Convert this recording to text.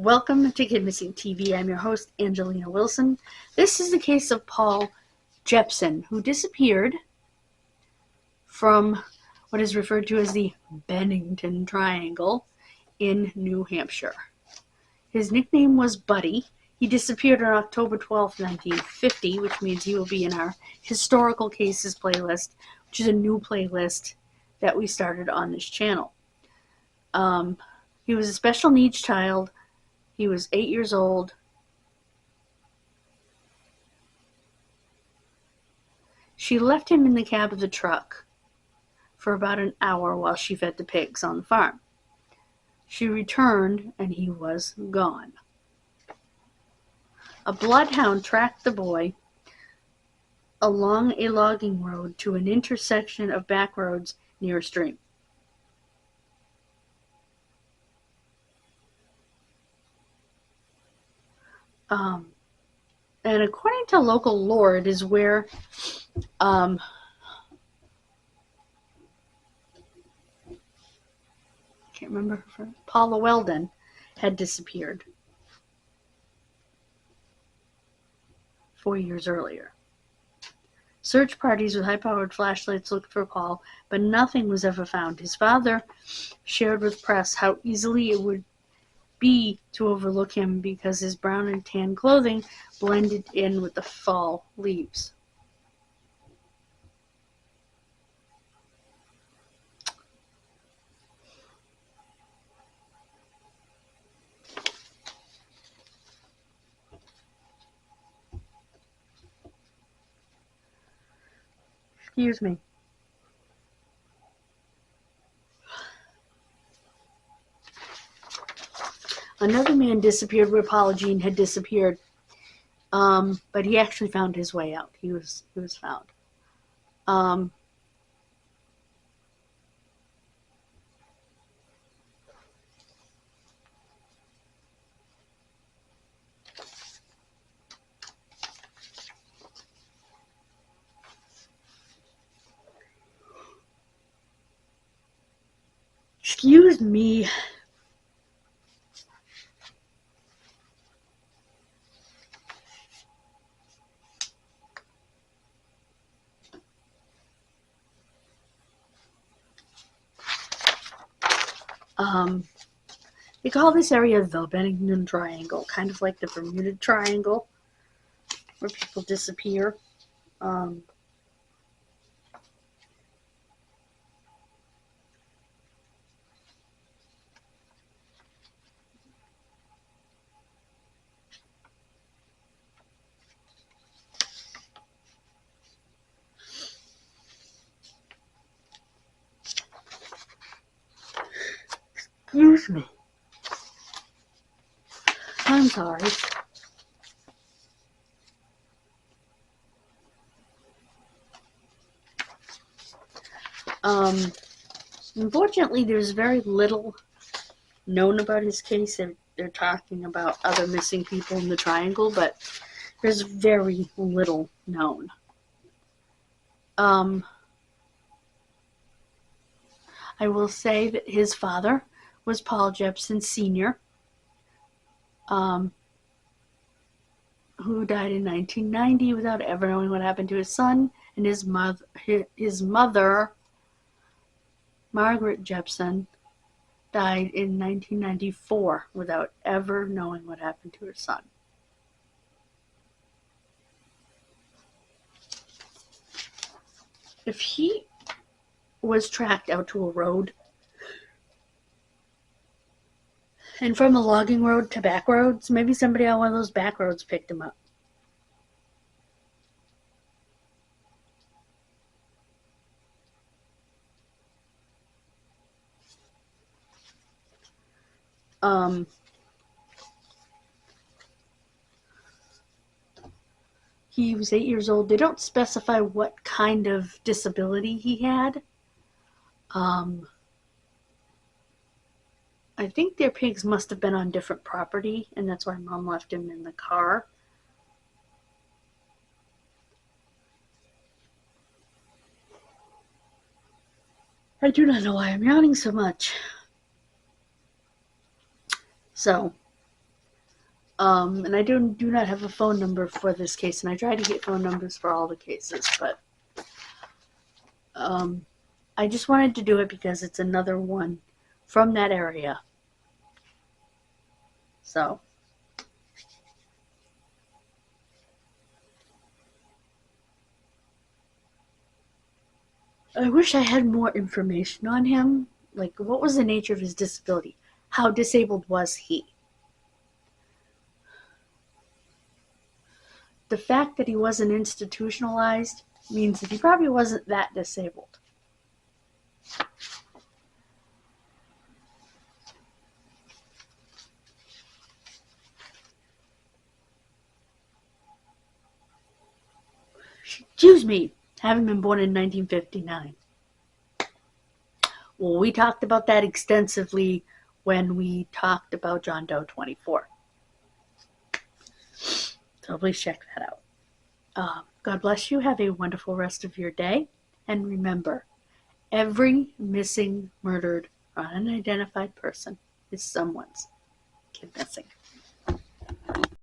Welcome to Kidmissing TV. I'm your host, Angelina Wilson. This is the case of Paul Jepson, who disappeared from what is referred to as the Bennington Triangle in New Hampshire. His nickname was Buddy. He disappeared on October 12, 1950, which means he will be in our Historical Cases playlist, which is a new playlist that we started on this channel. He was a special needs child. He was 8 years old. She left him in the cab of the truck for about an hour while she fed the pigs on the farm. She returned and he was gone. A bloodhound tracked the boy along a logging road to an intersection of back roads near a stream. And according to local lore, it is where can't remember her first, Paula Weldon had disappeared 4 years earlier. Search parties with high-powered flashlights looked for Paul, but nothing was ever found. His father shared with press how easily it would be to overlook him because his brown and tan clothing blended in with the fall leaves. Excuse me. Another man disappeared where Paula Jean had disappeared, but he actually found his way out. He was found. Excuse me. They call this area the Bennington Triangle, kind of like the Bermuda Triangle, where people disappear. Excuse me. I'm sorry. Unfortunately, there's very little known about his case. They're talking about other missing people in the triangle, but there's very little known. I will say that his father was Paul Jepson Sr., who died in 1990 without ever knowing what happened to his son, and his mother, Margaret Jepson, died in 1994 without ever knowing what happened to her son. If he was tracked out to a road, and from a logging road to back roads, maybe somebody on one of those back roads picked him up. He was 8 years old. They don't specify what kind of disability he had. I think their pigs must have been on different property, and that's why Mom left him in the car. I do not know why I'm yawning so much. So, And I do not have a phone number for this case, and I tried to get phone numbers for all the cases, but I just wanted to do it because it's another one from that area. So, I wish I had more information on him. Like, what was the nature of his disability? How disabled was he? The fact that he wasn't institutionalized means that he probably wasn't that disabled. Excuse me, having been born in 1959. Well, we talked about that extensively when we talked about John Doe 24. So please check that out. God bless you. Have a wonderful rest of your day. And remember, every missing, murdered, or unidentified person is someone's kid missing.